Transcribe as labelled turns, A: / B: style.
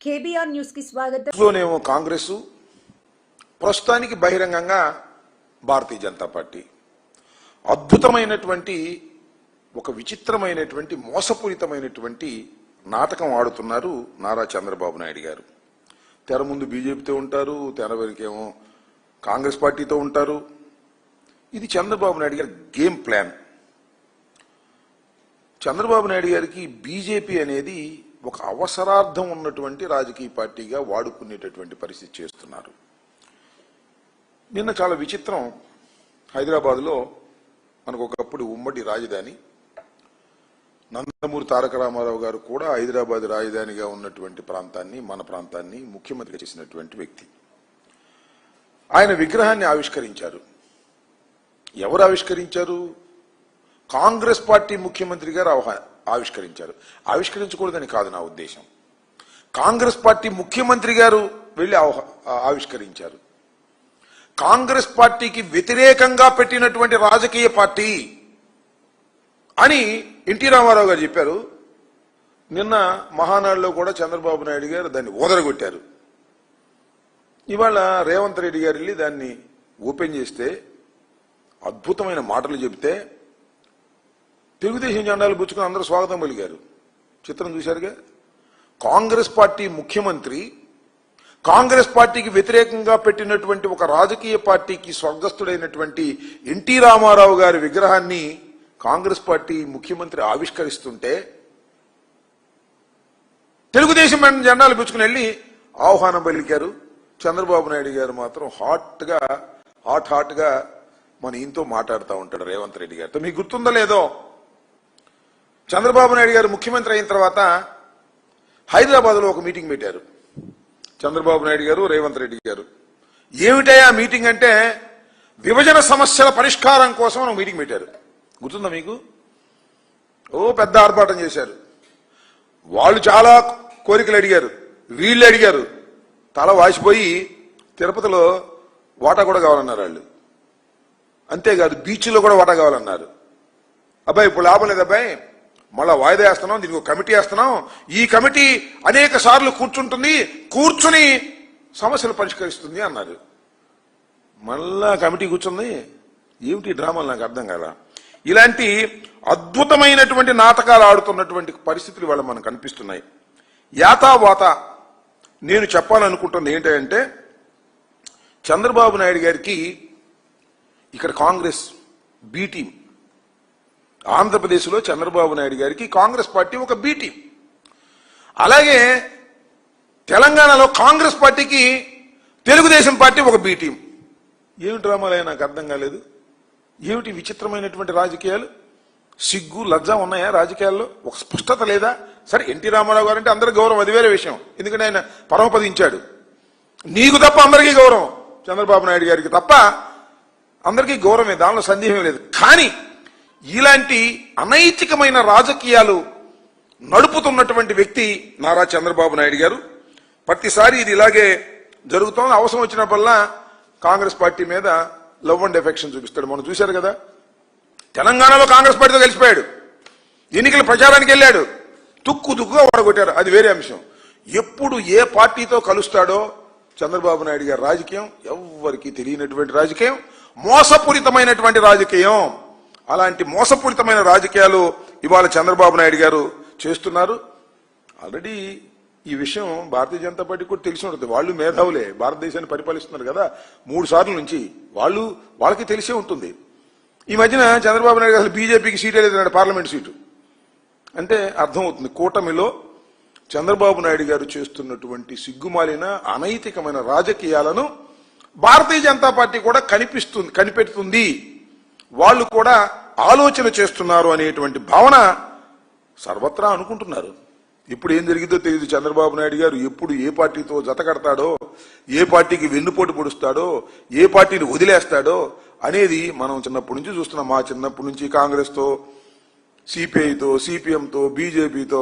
A: KBR news కి స్వాగతం.
B: లోనేమో కాంగ్రెస్, ప్రస్తుతానికి బహిరంగంగా భారతీయ జనతా పార్టీ అద్భుతమైనటువంటి ఒక విచిత్రమైనటువంటి మోసపూరితమైనటువంటి నాటకం ఆడుతున్నారు నారా చంద్రబాబు నాయుడు గారు. తెర ముందు బీజేపీతో ఉంటారు, తెర వెనుకేమో కాంగ్రెస్ పార్టీతో ఉంటారు. ఇది చంద్రబాబు నాయుడు గారి గేమ్ ప్లాన్. చంద్రబాబు నాయుడు గారికి బీజేపీ అనేది ఒక అవసరార్థం ఉన్నటువంటి రాజకీయ పార్టీగా వాడుకునేటటువంటి పరిస్థితి చేస్తున్నారు. నిన్న చాలా విచిత్రం, హైదరాబాద్లో మనకు ఒకప్పుడు ఉమ్మడి రాజధాని, నందమూరి తారక రామారావు గారు కూడా హైదరాబాద్ రాజధానిగా ఉన్నటువంటి ప్రాంతాన్ని, మన ప్రాంతాన్ని ముఖ్యమంత్రిగా చేసినటువంటి వ్యక్తి. ఆయన విగ్రహాన్ని ఆవిష్కరించారు. ఎవరు ఆవిష్కరించారు? కాంగ్రెస్ పార్టీ ముఖ్యమంత్రి గారు ఆవిష్కరించారు. ఆవిష్కరించకూడదని కాదు నా ఉద్దేశం. కాంగ్రెస్ పార్టీ ముఖ్యమంత్రి గారు వెళ్లి ఆవిష్కరించారు. కాంగ్రెస్ పార్టీకి వ్యతిరేకంగా పెట్టినటువంటి రాజకీయ పార్టీ అని ఎన్టీ రామారావు గారు చెప్పారు. నిన్న మహానాడులో కూడా చంద్రబాబు నాయుడు గారు దాన్ని ఓదరగొట్టారు. ఇవాళ రేవంత్ రెడ్డి గారు వెళ్ళి దాన్ని ఓపెన్ చేస్తే అద్భుతమైన మాటలు చెబితే తెలుగుదేశం జెండాలు పుచ్చుకుని అందరూ స్వాగతం పలికారు. చిత్రం చూశారుగా. కాంగ్రెస్ పార్టీ ముఖ్యమంత్రి కాంగ్రెస్ పార్టీకి వ్యతిరేకంగా పెట్టినటువంటి ఒక రాజకీయ పార్టీకి స్వర్గస్థుడైనటువంటి ఎన్టీ రామారావు గారి విగ్రహాన్ని కాంగ్రెస్ పార్టీ ముఖ్యమంత్రి ఆవిష్కరిస్తుంటే తెలుగుదేశం జెండాలు పుచ్చుకుని వెళ్ళి ఆహ్వానం పలికారు. చంద్రబాబు నాయుడు గారు మాత్రం హాట్ గా మన ఈయనతో మాట్లాడుతూ ఉంటాడు రేవంత్ రెడ్డి గారితో. మీకు గుర్తుందో లేదో, చంద్రబాబు నాయుడు గారు ముఖ్యమంత్రి అయిన తర్వాత హైదరాబాద్ లో ఒక మీటింగ్ పెట్టారు. చంద్రబాబు నాయుడు గారు, రేవంత్ రెడ్డి గారు. ఏమిటయా మీటింగ్ అంటే విభజన సమస్యల పరిష్కారం కోసం ఒక మీటింగ్ పెట్టారు. గుర్తుందా మీకు? పెద్ద ఆర్భాటం చేశారు. వాళ్ళు చాలా కోరికలు అడిగారు, వీళ్ళు అడిగారు. తల వాసిపోయి తిరుపతిలో వాటా కూడా కావాలన్నారు వాళ్ళు. అంతేకాదు బీచ్లో కూడా వాటా కావాలన్నారు. అబ్బాయి ఇప్పుడు లాభం లేదు అబ్బాయి, మళ్ళా వాయిదా వేస్తున్నాం, దీనికి ఒక కమిటీ వేస్తున్నాం. ఈ కమిటీ అనేక సార్లు కూర్చుంటుంది, కూర్చుని సమస్యలు పరిష్కరిస్తుంది అన్నారు. మళ్ళా కమిటీ కూర్చుంది. ఏమిటి డ్రామాలు నాకు అర్థం కాల. ఇలాంటి అద్భుతమైనటువంటి నాటకాలు ఆడుతున్నటువంటి పరిస్థితులు ఇవాళ మనకు కనిపిస్తున్నాయి. యాతావాత నేను చెప్పాలనుకుంటున్నది ఏంటంటే, చంద్రబాబు నాయుడు గారికి ఇక్కడ కాంగ్రెస్ బి టీం, ఆంధ్రప్రదేశ్లో చంద్రబాబు నాయుడు గారికి కాంగ్రెస్ పార్టీ ఒక బి టీం. అలాగే తెలంగాణలో కాంగ్రెస్ పార్టీకి తెలుగుదేశం పార్టీ ఒక బి టీం. ఏమిటి డ్రామాలే నాకు అర్థం కాలేదు. ఏమిటి విచిత్రమైనటువంటి రాజకీయాలు? సిగ్గు లజ్జ ఉన్నాయా రాజకీయాల్లో? ఒక స్పష్టత లేదా? సరే, ఎన్టీ రామారావు గారు అంటే అందరికి గౌరవం, అది వేరే విషయం. ఎందుకంటే ఆయన పరమపదించాడు. నీకు తప్ప అందరికీ గౌరవం, చంద్రబాబు నాయుడు గారికి తప్ప అందరికీ గౌరవమే, దానిలో సందేహం లేదు. కానీ ఇలాంటి అనైతికమైన రాజకీయాలు నడుపుతున్నటువంటి వ్యక్తి నారా చంద్రబాబు నాయుడు గారు. ప్రతిసారి ఇది ఇలాగే జరుగుతోంది. అవసరం వచ్చినప్పుడల్లా కాంగ్రెస్ పార్టీ మీద లవ్ అండ్ ఎఫెక్షన్ చూపిస్తాడు. మనం చూశారు కదా, తెలంగాణలో కాంగ్రెస్ పార్టీతో కలిసిపోయాడు, ఎన్నికల ప్రచారానికి వెళ్ళాడు, తుక్కుగా ఓడగొట్టారు, అది వేరే అంశం. ఎప్పుడు ఏ పార్టీతో కలుస్తాడో చంద్రబాబు నాయుడు గారి రాజకీయం ఎవ్వరికీ తెలియనటువంటి రాజకీయం, మోసపూరితమైనటువంటి రాజకీయం. అలాంటి మోసపూరితమైన రాజకీయాలు ఇవాళ చంద్రబాబు నాయుడు గారు చేస్తున్నారు. ఆల్రెడీ ఈ విషయం భారతీయ జనతా పార్టీ కూడా తెలిసి ఉంటుంది. వాళ్ళు మేధావులే, భారతదేశాన్ని పరిపాలిస్తున్నారు కదా 3 సార్లు నుంచి, వాళ్ళకి తెలిసే ఉంటుంది. ఈ మధ్యన చంద్రబాబు నాయుడు అసలు బీజేపీకి సీటే లేదన్నాడు, పార్లమెంట్ సీటు. అంటే అర్థమవుతుంది కూటమిలో చంద్రబాబు నాయుడు గారు చేస్తున్నటువంటి సిగ్గుమాలిన అనైతికమైన రాజకీయాలను భారతీయ జనతా పార్టీ కూడా కనిపెడుతుంది, వాళ్ళు కూడా ఆలోచన చేస్తున్నారు అనేటువంటి భావన సర్వత్రా అనుకుంటున్నారు. ఇప్పుడు ఏం జరిగిందో తెలియదు. చంద్రబాబు నాయుడు గారు ఎప్పుడు ఏ పార్టీతో జత కడతాడో, ఏ పార్టీకి వెన్నుపోటు పొడుస్తాడో, ఏ పార్టీని వదిలేస్తాడో అనేది మనం చిన్నప్పటి నుంచి చూస్తున్నాం. మా చిన్నప్పటి నుంచి కాంగ్రెస్తో, సిపిఐతో, సిపిఎంతో, బీజేపీతో